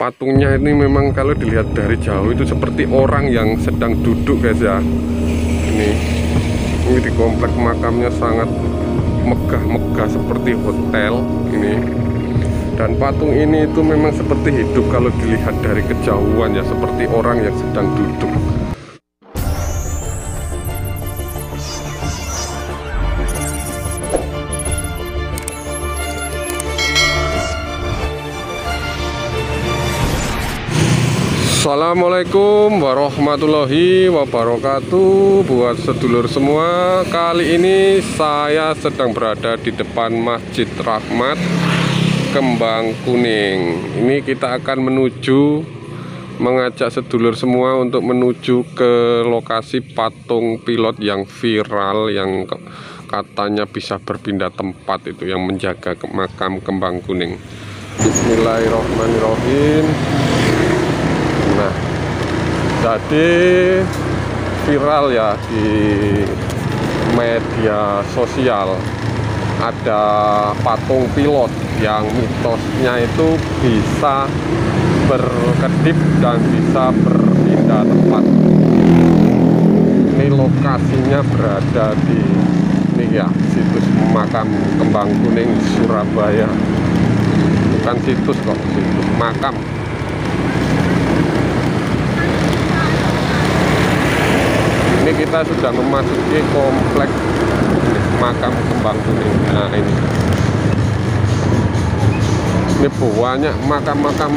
Patungnya ini memang kalau dilihat dari jauh itu seperti orang yang sedang duduk guys ya. Ini di komplek makamnya sangat megah-megah seperti hotel ini. Dan patung ini itu memang seperti hidup kalau dilihat dari kejauhan ya, seperti orang yang sedang duduk. Assalamualaikum warahmatullahi wabarakatuh. Buat sedulur semua, kali ini saya sedang berada di depan Masjid Rahmat Kembang Kuning. Ini kita akan mengajak sedulur semua untuk menuju ke lokasi patung pilot yang viral, yang katanya bisa berpindah tempat, itu yang menjaga makam Kembang Kuning. Bismillahirrahmanirrahim. Nah, jadi viral ya di media sosial, ada patung pilot yang mitosnya itu bisa berkedip dan bisa berpindah tempat. Ini lokasinya berada di ini ya, situs makam Kembang Kuning Surabaya. Bukan situs kok, situs makam. Ini kita sudah memasuki komplek makam Kembang Kuning. Nah, ini banyak makam-makam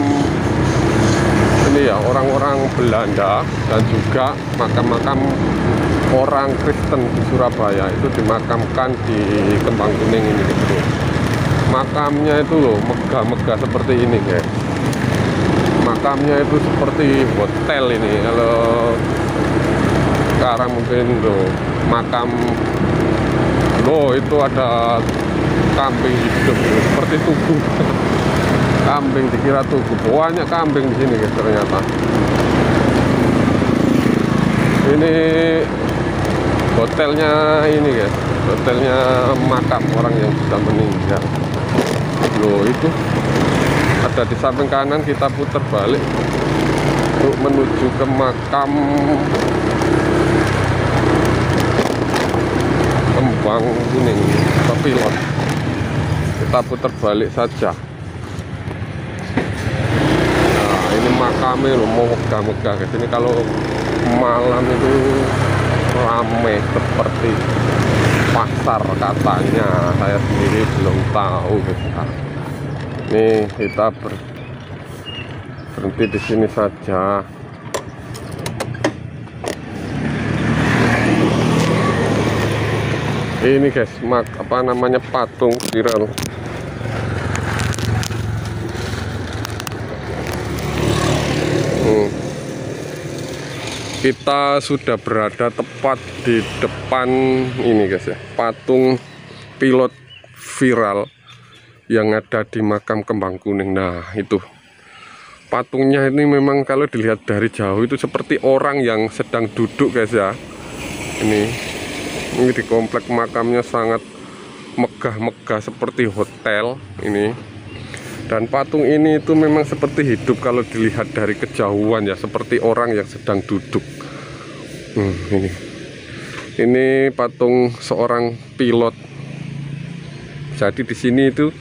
ini ya, orang-orang Belanda dan juga makam-makam orang Kristen di Surabaya itu dimakamkan di Kembang Kuning ini gitu. Makamnya itu loh megah-megah seperti ini guys. Makamnya itu seperti hotel ini. Kalau sekarang mungkin loh makam itu ada kambing hidup seperti tugu. Kambing dikira tugu, banyak kambing di sini guys ternyata. Ini hotelnya ini guys, hotelnya makam orang yang sudah meninggal. Loh, itu ada di samping kanan, kita putar balik untuk menuju ke makam Kembang Kuning pilot. Kita putar balik saja. Nah, ini makamnya loh, mau megah-megah guys. Ini kalau malam itu ramai seperti pasar katanya. Saya sendiri belum tahu guys. Nih kita berhenti di sini saja. Ini guys, apa namanya, patung viral. Kita sudah berada tepat di depan ini guys ya, patung pilot viral yang ada di makam Kembang Kuning. Nah, itu patungnya ini memang kalau dilihat dari jauh itu seperti orang yang sedang duduk guys ya. Ini di komplek makamnya sangat megah-megah seperti hotel ini. Dan patung ini itu memang seperti hidup kalau dilihat dari kejauhan ya, seperti orang yang sedang duduk. Ini patung seorang pilot. Jadi di sini itu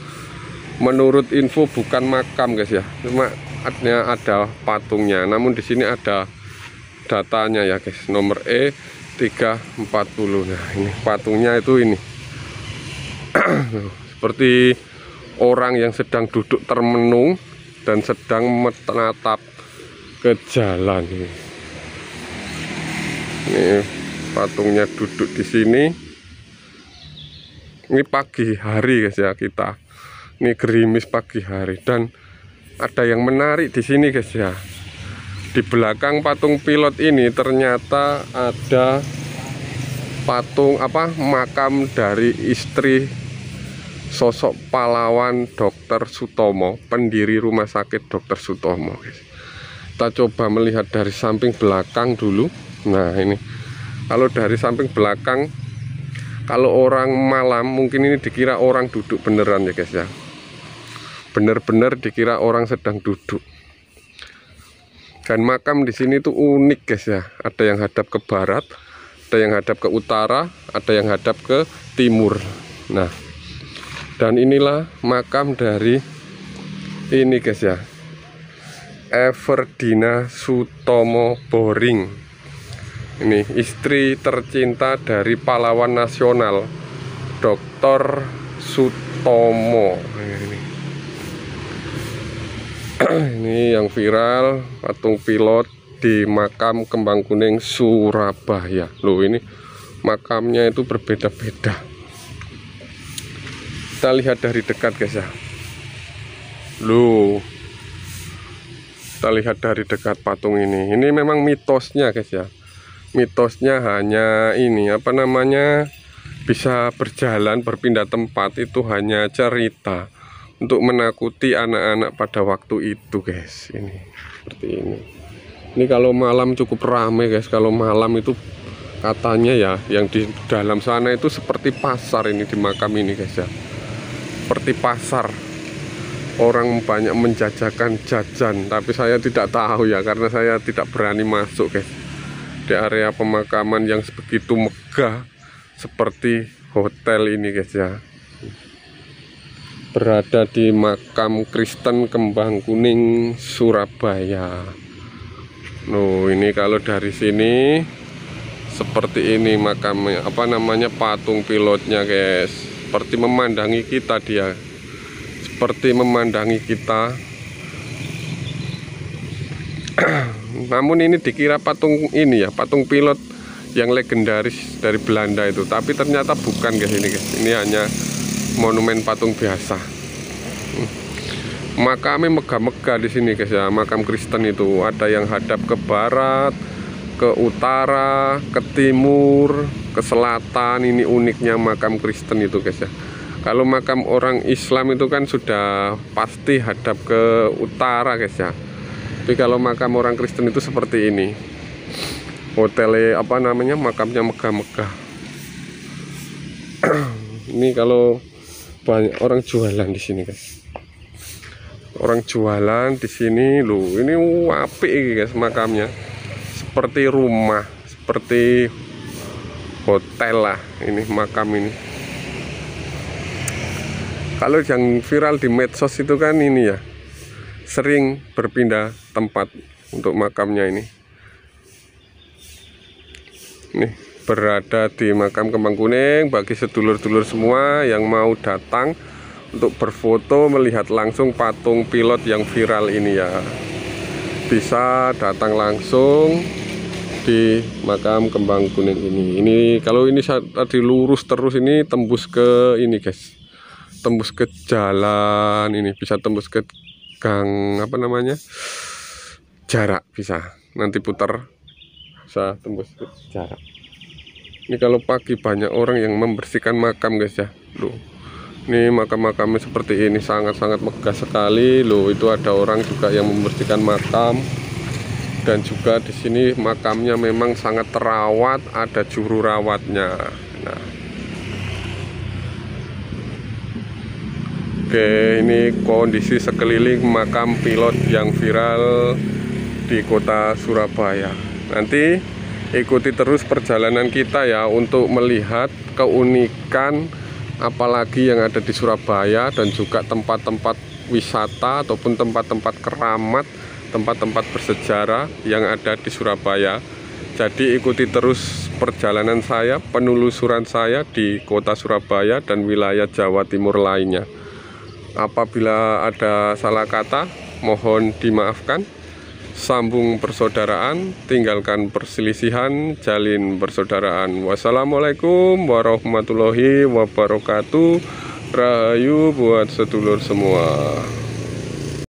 menurut info bukan makam guys ya, cuma ada patungnya. Namun di sini ada datanya ya guys, nomor E340. Nah, ini patungnya itu ini seperti orang yang sedang duduk termenung dan sedang menatap ke jalan. Ini patungnya duduk di sini. Ini pagi hari guys ya, kita ini gerimis pagi hari. Dan ada yang menarik di sini guys ya, di belakang patung pilot ini ternyata ada patung makam dari istri sosok pahlawan Dr. Sutomo, pendiri rumah sakit Dr. Sutomo guys. Kita coba melihat dari samping belakang dulu. Nah, ini kalau dari samping belakang, kalau orang malam mungkin ini dikira orang duduk beneran ya guys ya, bener-bener dikira orang sedang duduk. Dan makam di sini tuh unik guys ya. Ada yang hadap ke barat, ada yang hadap ke utara, ada yang hadap ke timur. Nah, dan inilah makam dari ini guys ya, Everdina Sutomo Boring. Ini istri tercinta dari pahlawan nasional Dr. Sutomo. Ini yang viral, patung pilot di makam Kembang Kuning Surabaya. Loh, ini makamnya itu berbeda-beda. Kita lihat dari dekat guys ya. Loh, kita lihat dari dekat patung ini. Ini memang mitosnya guys ya. Mitosnya hanya ini apa namanya, bisa berjalan berpindah tempat itu hanya cerita untuk menakuti anak-anak pada waktu itu guys. Ini seperti ini. Ini kalau malam cukup ramai guys. Kalau malam itu katanya ya, yang di dalam sana itu seperti pasar ini di makam ini guys ya. Seperti pasar. Orang banyak menjajakan jajan, tapi saya tidak tahu ya, karena saya tidak berani masuk guys. Di area pemakaman yang begitu megah seperti hotel ini guys ya. Berada di makam Kristen Kembang Kuning Surabaya. Loh, ini kalau dari sini seperti ini makamnya, apa namanya, patung pilotnya guys. Seperti memandangi kita dia. Seperti memandangi kita. Namun ini dikira patung ini ya, patung pilot yang legendaris dari Belanda itu, tapi ternyata bukan guys ini guys. Ini hanya monumen patung biasa. Makamnya megah-megah di sini guys ya. Makam Kristen itu ada yang hadap ke barat, ke utara, ke timur, ke selatan. Ini uniknya makam Kristen itu guys ya. Kalau makam orang Islam itu kan sudah pasti hadap ke utara guys ya. Tapi kalau makam orang Kristen itu seperti ini. Hotelnya apa namanya, makamnya megah-megah. Ini kalau banyak orang jualan di sini guys. Orang jualan di sini loh. Ini apik guys makamnya. Seperti rumah, seperti hotel lah ini makam ini. Kalau yang viral di medsos itu kan ini ya, sering berpindah tempat untuk makamnya ini. Nih, berada di makam Kembang Kuning. Bagi sedulur-dulur semua yang mau datang untuk berfoto melihat langsung patung pilot yang viral ini ya, bisa datang langsung di makam Kembang Kuning ini. Ini kalau ini tadi lurus terus ini tembus ke ini guys, tembus ke jalan ini, bisa tembus ke gang apa namanya, jarak, bisa nanti putar, bisa tembus ke jarak. Ini kalau pagi banyak orang yang membersihkan makam guys ya. Loh, ini makam-makamnya seperti ini, sangat-sangat megah sekali loh. Itu ada orang juga yang membersihkan makam. Dan juga di sini makamnya memang sangat terawat, ada juru rawatnya. Nah, oke, ini kondisi sekeliling makam pilot yang viral di kota Surabaya. Nanti ikuti terus perjalanan kita ya untuk melihat keunikan apalagi yang ada di Surabaya, dan juga tempat-tempat wisata ataupun tempat-tempat keramat, tempat-tempat bersejarah yang ada di Surabaya. Jadi ikuti terus perjalanan saya, penelusuran saya di kota Surabaya dan wilayah Jawa Timur lainnya. Apabila ada salah kata, mohon dimaafkan. Sambung persaudaraan, tinggalkan perselisihan, jalin persaudaraan. Wassalamualaikum warahmatullahi wabarakatuh. Rahayu buat sedulur semua.